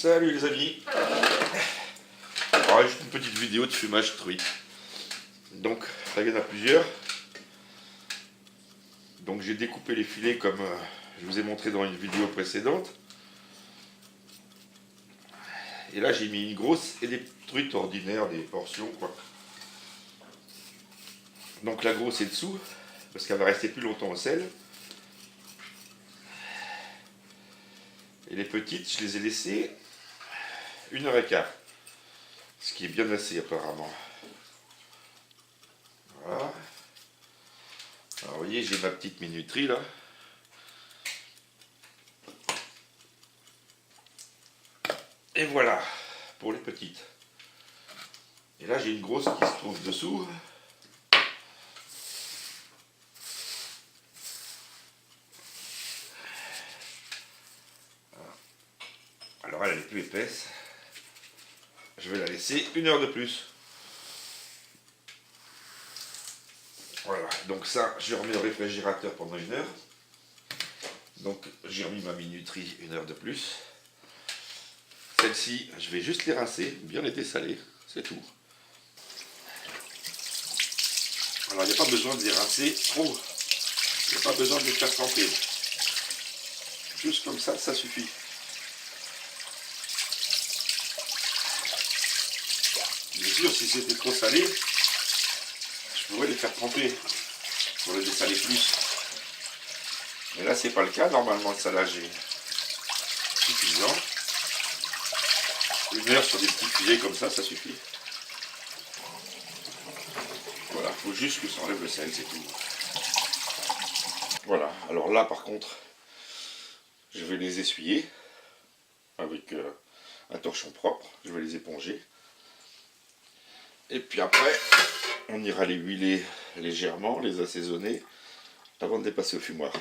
Salut les amis. Alors, juste une petite vidéo de fumage truite. Donc là il y en a plusieurs. Donc j'ai découpé les filets comme je vous ai montré dans une vidéo précédente. Et là j'ai mis une grosse et des truites ordinaires, des portions quoi. Donc la grosse est dessous, parce qu'elle va rester plus longtemps au sel. Et les petites, je les ai laissées 1h15. Ce qui est bien assez apparemment. Voilà. Alors vous voyez, j'ai ma petite minuterie là. Et voilà, pour les petites. Et là j'ai une grosse qui se trouve dessous. Alors elle est plus épaisse. Je vais la laisser 1 heure de plus. Voilà, donc ça, je remets au réfrigérateur pendant 1 heure. Donc j'ai remis ma minuterie 1 heure de plus. Celle-ci, je vais juste les rincer, bien les dessaler, c'est tout. Alors il n'y a pas besoin de les rincer trop. Il n'y a pas besoin de les faire tremper. Juste comme ça suffit. Bien sûr, si c'était trop salé, je pourrais les faire tremper pour les dessaler plus. Mais là, c'est pas le cas. Normalement, le salage est suffisant. 1 heure sur des petits filets comme ça suffit. Voilà, il faut juste que ça enlève le sel, c'est tout. Voilà, alors là, par contre, je vais les essuyer avec un torchon propre. Je vais les éponger. Et puis après, on ira les huiler légèrement, les assaisonner, avant de les passer au fumoir.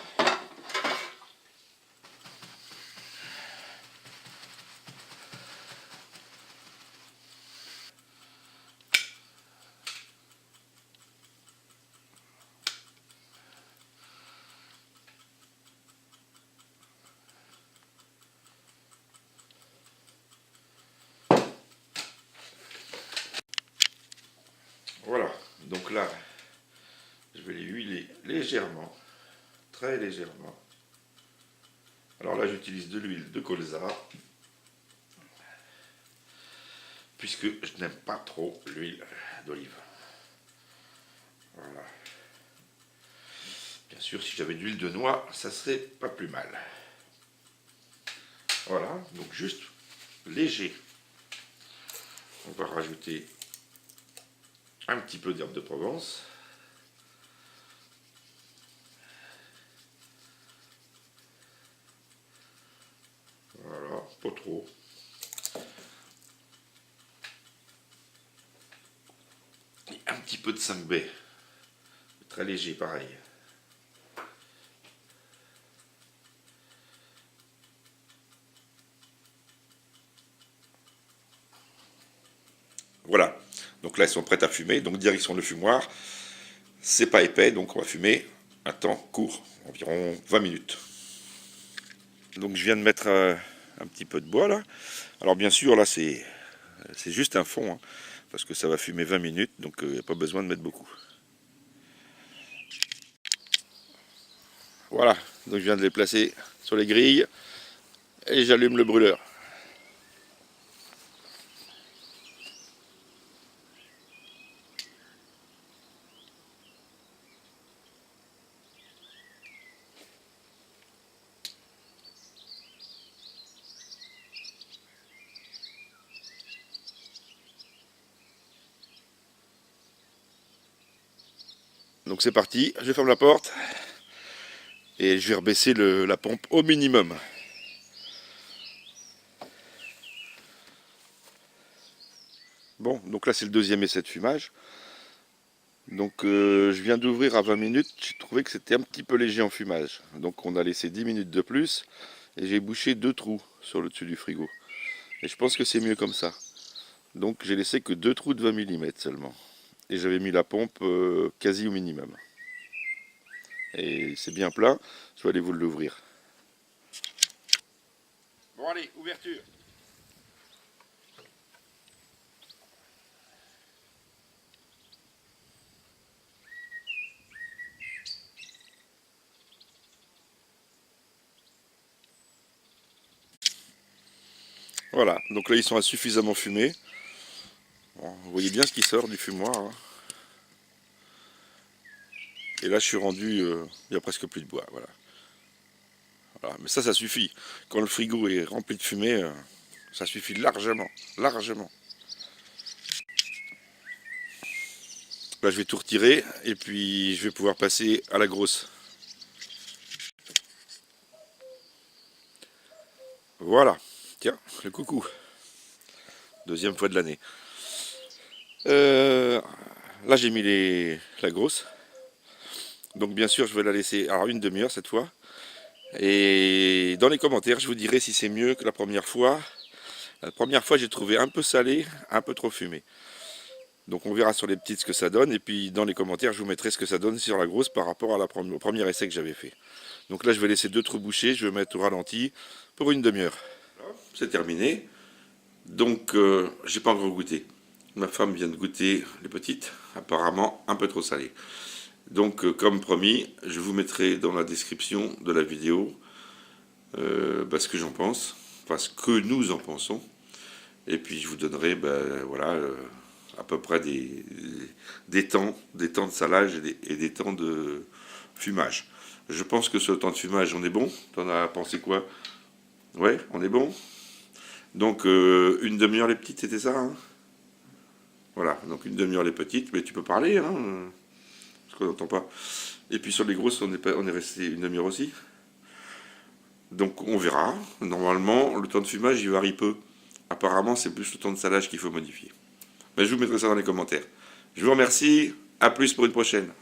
Voilà, donc là, je vais les huiler légèrement, très légèrement. Alors là, j'utilise de l'huile de colza, puisque je n'aime pas trop l'huile d'olive. Voilà. Bien sûr, si j'avais de l'huile de noix, ça serait pas plus mal. Voilà, donc juste léger. On va rajouter un petit peu d'herbe de Provence. Voilà, pas trop. Et un petit peu de 5B. Très léger, pareil. Voilà, donc là elles sont prêtes à fumer, donc direction le fumoir. C'est pas épais, donc on va fumer un temps court, environ 20 minutes. Donc je viens de mettre un petit peu de bois là. Alors bien sûr là c'est juste un fond, hein, parce que ça va fumer 20 minutes, donc il n'y a pas besoin de mettre beaucoup. Voilà, donc je viens de les placer sur les grilles et j'allume le brûleur. Donc c'est parti, je ferme la porte et je vais rebaisser la pompe au minimum. Bon, donc là c'est le deuxième essai de fumage. Donc je viens d'ouvrir à 20 minutes, j'ai trouvé que c'était un petit peu léger en fumage. Donc on a laissé 10 minutes de plus et j'ai bouché 2 trous sur le dessus du frigo. Et je pense que c'est mieux comme ça. Donc j'ai laissé que 2 trous de 20 mm seulement. Et j'avais mis la pompe quasi au minimum. Et c'est bien plein, je vais aller vous l'ouvrir. Bon allez, ouverture. Voilà, donc là ils sont suffisamment fumés. Bon, vous voyez bien ce qui sort du fumoir, hein. Et là je suis rendu, il n'y a presque plus de bois, voilà. Voilà. Mais ça suffit. Quand le frigo est rempli de fumée, ça suffit largement, largement. Là je vais tout retirer et puis je vais pouvoir passer à la grosse. Voilà, tiens, le coucou. Deuxième fois de l'année. Euh, Là j'ai mis la grosse. Donc bien sûr je vais la laisser alors une demi-heure cette fois. Et dans les commentaires je vous dirai si c'est mieux que la première fois. La première fois j'ai trouvé un peu salé, un peu trop fumé. Donc on verra sur les petites ce que ça donne. Et puis dans les commentaires je vous mettrai ce que ça donne sur la grosse par rapport à au premier essai que j'avais fait. Donc là je vais laisser deux trous bouchés, je vais mettre au ralenti pour une demi-heure. C'est terminé. Donc j'ai pas encore goûté. Ma femme vient de goûter les petites, apparemment un peu trop salées. Donc comme promis, je vous mettrai dans la description de la vidéo ce que j'en pense, enfin ce que nous en pensons. Et puis je vous donnerai voilà, à peu près des temps de salage et des temps de fumage. Je pense que sur le temps de fumage, on est bon. T'en as pensé quoi? Ouais, on est bon. Donc une demi-heure les petites, c'était ça, hein? Voilà, donc une demi-heure les petites, mais tu peux parler, hein, parce qu'on n'entend pas. Et puis sur les grosses, on est resté une demi-heure aussi. Donc on verra. Normalement, le temps de fumage, il varie peu. Apparemment, c'est plus le temps de salage qu'il faut modifier. Mais je vous mettrai ça dans les commentaires. Je vous remercie. À plus pour une prochaine.